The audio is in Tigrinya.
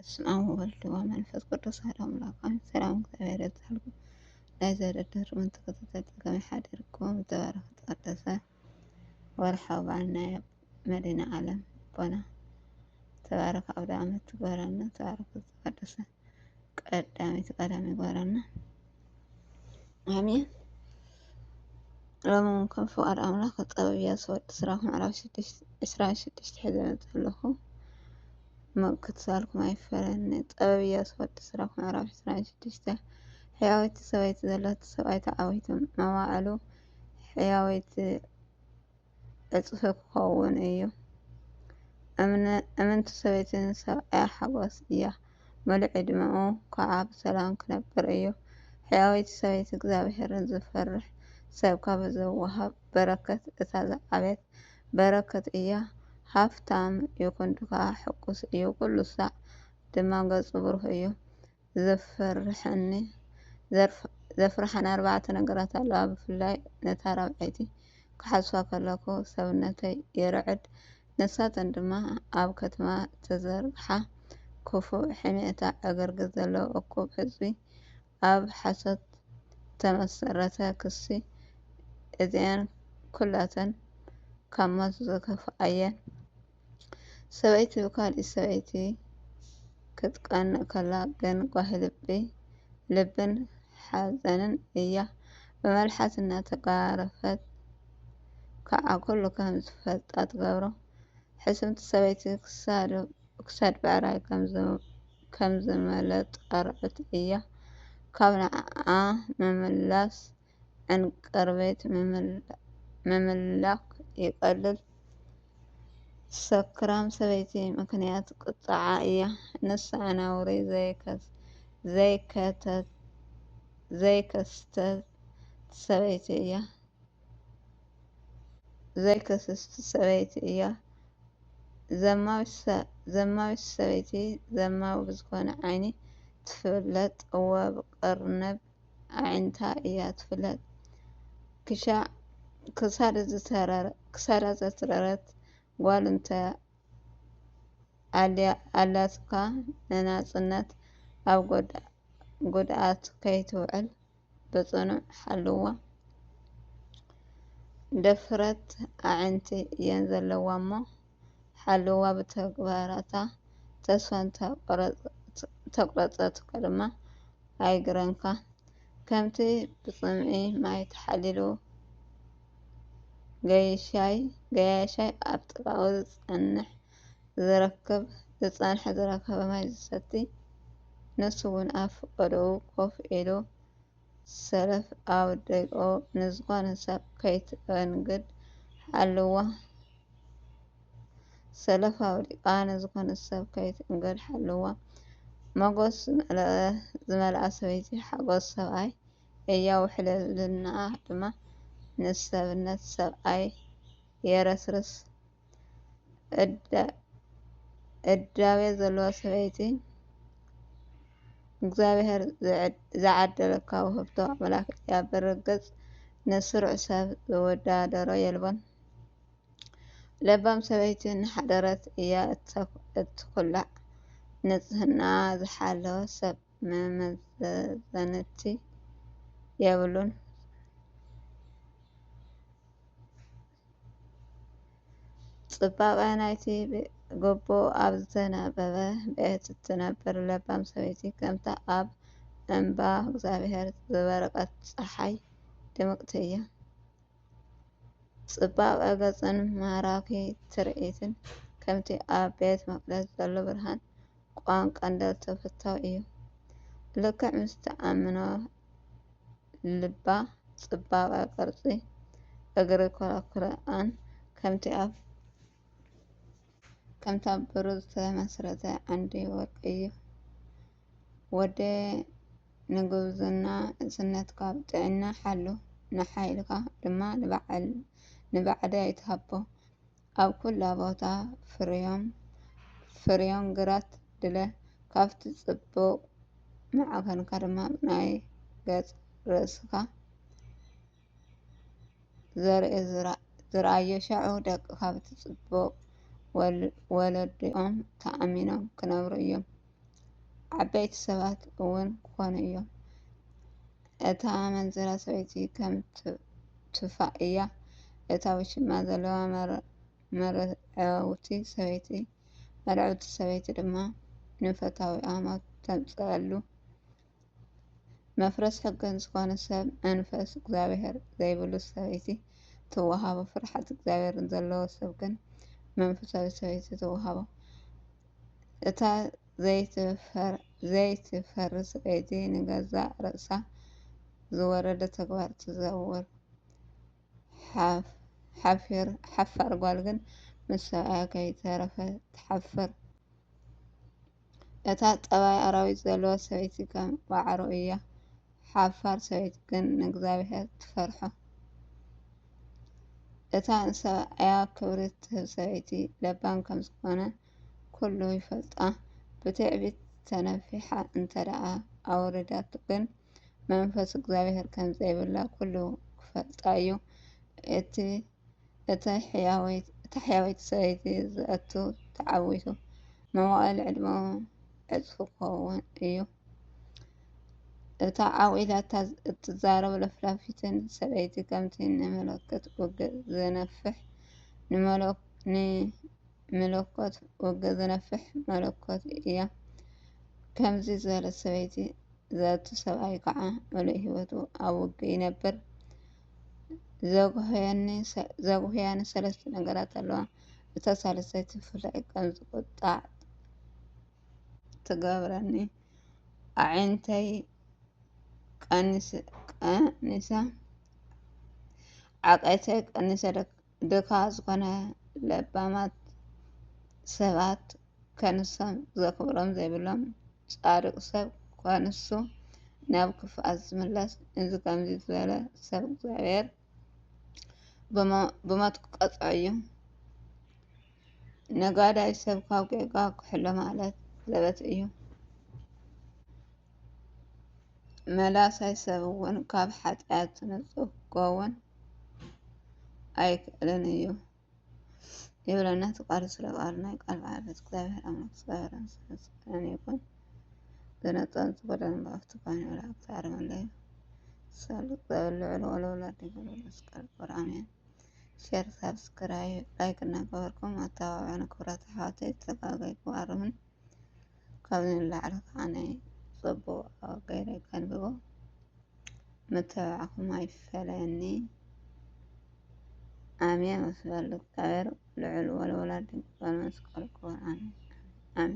በስመ አብ ወወልድ ወመንፈስ ቅዱስ አሐዱ አምላክ አሜን። ሰላም እግዚአብሔር ይብዛልኩም። ናይ ዘረደር ምን ተከታተልቲ ከመይ ሓደርኩም ተባረክ ተቀደሰ ወርሓዊ በዓል ናይ መዲና ዓለም ቦና ተባረክ አውደ ዓመት ትግበረልና ተባረክ ተቀደሰ ቀዳሚት ይግበረልና አሜን። ሎሚ ከም ፍቃድ አምላክ ጥበብ እያስወድ ስራኹ ምዕራፍ 26 ሒዘ መፅእ ኣለኹ። ክትሳልኩም ኣይፈለኒ ጥበብ እያስወድ ስራኹ ምዕራፍ 26 ሕያወይቲ ሰበይቲ ዘለቲ ሰብኣይ ተዓወይቲ መዋዕሉ ሕያወይቲ እፅፊ ክኸውን እዩ። እምንቲ ሰበይቲ ንሰብኣያ ሓጎስ እያ ምሉእ ዕድሚኡ ከዓ ብሰላም ክነብር እዩ። ሕያወይቲ ሰበይቲ እግዚኣብሔርን ዝፈርሕ ሰብ ካብ ዝወሃብ በረከት እታ ዝዓበየት በረከት እያ። ሃፍታም ይኹን ድኻ ሕጉስ እዩ ኩሉ ሳዕ ድማ ገፁ ብሩህ እዩ። ዘፍርሐኒ ኣርባዕተ ነገራት ኣለዋ ብፍላይ ነታ ራብዐይቲ ክሓስባ ከለኹ ሰውነተይ ይርዕድ። ንሳተን ድማ ኣብ ከተማ ተዘርግሓ ክፉእ ሕሜታ ዕግርግር ዘለዎ እኩብ ህዝቢ ኣብ ሓሶት ተመሰረተ ክሲ እዚአን ኩላተን ካብ ሞት ዝከፍኣ ሰበይቲ ብካልእ ሰበይቲ ክትቀንእ ከላ ግን ጓሂ ልብን ሓዘንን እያ ብመልሓስ እናተጋረፈት ከዓ ኩሉ ከም ዝፈልጣ ትገብሮ። ሕስምቲ ሰበይቲ ክሳድ ብዕራይ ከም ዝመለጠርዑት እያ። ካብ ንዓዓ ምምላስ ዕንቅርቢት ምምላክ ይቀልል። ሰክራም ሰበይቲ ምክንያት ቁጥዓ እያ። ንሳ ነውሪ ዘይከስተት ሰበይቲ እያ። ዘማዊት ሰበይቲ ዘማዊ ብዝኾነ ዓይኒ ትፍለጥ እወ ብቅርንብ ኣዒንታ እያ ትፍለጥ። ክሳዳ ዘትረረት ጓል ኣላትካ ንናፅነት ኣብ ጉድኣት ከይትውዕል ብፅኑዕ ሓልዋ። ደፍረት ኣዕንቲ እየን ዘለዋ እሞ ሓልዋ ብተግባራታ ተስፋ እንተቁረፀትካ ድማ ኣይግረንካ። ከምቲ ብፅምኢ ማይ ተሓሊሉ ገያሻይ ኣብ ጥቃኡ ዝፀንሐ ዝረከበ ማይ ዝሰቲ ንሱ እውን ኣብ ቀድኡ ኮፍ ኢሉ ሰለፍ ኣውዲቁ ንዝኾነ ሰብ ከይትእንግድ ሓልዋ። ሰለፍ ኣውዲቃ ንዝኾነ ሰብ ከይትእንግድ ሓልዋ። መጎስ ዝመልኣ ሰበይቲ ሓጎስ ሰብኣይ እያ። ውሕልልንኣ ድማ ንሰብነት ሰብኣይ የረስርስ። እዳቤ ዘለዋ ሰበይቲ እግዚኣብሔር ዝዓደለካ ውህብቶ ኣምላክ እያ። ብርግፅ ንስሩዕ ሰብ ዝወዳደሮ የልቦን። ለባም ሰበይቲ ንሓደረት እያ እትኩላዕ። ንፅህንኣ ዝሓለወ ሰብ መመዘንቲ የብሉን። ፅባቐ ናይቲ ግቡእ ኣብ ዝተነበበ ቤት እትነብር ለባም ሰበይቲ ከምታ ኣብ እምባ እግዚኣብሔር ዝበረቀት ፀሓይ ድምቅቲ እያ። ፅባቐ ገፅን ማራኪ ትርኢትን ከምቲ ኣብ ቤተ መቅደስ ዘሎ ብርሃን ቋንቋ እንዳተፈታዊ እዩ። ልክዕ ምስ ተኣምኖ ልባ ፅባቐ ቅርፂ እግሪ ኮራኩረአን ከምቲ ኣብ ብሩር ዝተመስረተ ዓንዲ ወርቂ እዩ። ወዲ ንጉብዝና ንእስነትካ ብጥዕና ሓሉ ንሓይልካ ድማ ንባዕዳይ ትሃቦ። ኣብ ኩላ ቦታ ፍርዮም ግራት ድለ ካብቲ ፅቡቅ ማዕከንካ ድማ ናይ ገፅ ርእስካ ዝርኣዮ ሻዑ ደቅካ በቲ ፅቡቅ ወለዲኦም ተኣሚኖም ክነብሩ እዮም። ዓበይቲ ሰባት እውን ክኾኑ እዮም። እታ ኣመንዝራ ሰበይቲ ከም ትፋእ እያ። እታ ውሽማ ዘለዋ መርዐውቲ ሰበይቲ ድማ ንፈታዊኣ ሞት ተምጽአሉ። መፍረስ ሕግን ዝኾነ ሰብ መንፈስ እግዚአብሔር ዘይብሉ ሰበይቲ ትወሃቦ። ፍርሃት እግዚአብሔር ዘለዎ ሰብ ግን መንፈሳዊ ሰበይቲ ትወሃቦ። እታ ዘይትፈርስ ሰበይቲ ንገዛእ ርእሳ ዝወረደ ተግባር ትዘውር። ሓፋር ጓል ግን ምስ ሰብኣያ ከይተረፈ ትሓፍር። እታ ጠባይ ኣራዊት ዘለዋ ሰበይቲ ከም ዋዕሮ እያ። ሓፋር ሰበይቲ ግን ንእግዚአብሔር ትፈርሖ። እታ ንሰብኣያ ክብሪ ትህብ ሰበይቲ ለባም ከም ዝኾነ ኩሉ ይፈልጣ። ብትዕቢት ተነፊሓ እንተደኣ ኣውሪዳቶ ግን መንፈስ እግዚአብሔር ከም ዘይብላ ኩሉ ክፈልጣ እዩ። እታ ሕያወይቲ ሰበይቲ ዝእቱ ተዓዊቱ መዋዕለ ዕድመ ዕፅፊ ክኸውን እዩ። እታ ዓዊላ እትዛረብ ለፍላፊትን ሰበይቲ ከምቲ ንመለኮት ውግእ ዝነፍሕ መለኮት እያ። ከምዚ ዝበለት ሰበይቲ ዘእቱ ሰብኣይ ከዓ ምሉእ ህይወቱ ኣብ ውግእ ይነብር። ዘጉህያኒ ሰለስተ ነገራት ኣለዋ። እታ ሳልሰይቲ ብፍላይ ከም ዝቁጣዕ ትገብረኒ። ኣዒንተይ ቀኒሰ ዓቐይተይ ቀኒሰ ድካ ዝኾነ ለባማት ሰባት ከንሶም ዘክብሮም ዘይብሎም ጻድቕ ሰብ ከንሱ ናብ ክፍኣት ዝምለስ። እዚ ከምዚ ዝበለ ሰብ እግዚአብሔር ብሞት ክቀፅዖ እዩ። ነጋዳይ ሰብ ካብ ጌጋ ክሕሎ ማለት ዘበት እዩ። መላሳይ ሰብ እውን ካብ ኃጢአት ንጹህ ክኸውን ኣይክእልን እዩ ይብለና እቲ ቃል። ስለ ቃሉ ናይ ቃል ባለቤት እግዚአብሔር ኣምላክ እግዚአብሔር ምስለን ይኩን። ዝነጠን ዝጎደለን ብኣፍቲ ኮይኑ ይብላ እግዚአብሔር መለዩ ሰልጥ ዘብልዕሉ ወለወላድ ይገብሩ መስቀል ክቡር ኣሜን። ሼር ሳብስክራይብ ላይክ እናገበርኩም ኣተባብዕና ክብራት ኣሕዋተይ ተጋገይኩ ኣርምን ካብዚ ንላዕሊ ከዓ ናይ ጽቡቕ ገይረ ከንብቦ ምትብባዕኩም ኣይፈለየኒ። ኣሜን። መስቀል እግዚአብሔር ልዑል ወለወላድ መስቀል ክቡር ኣሜን።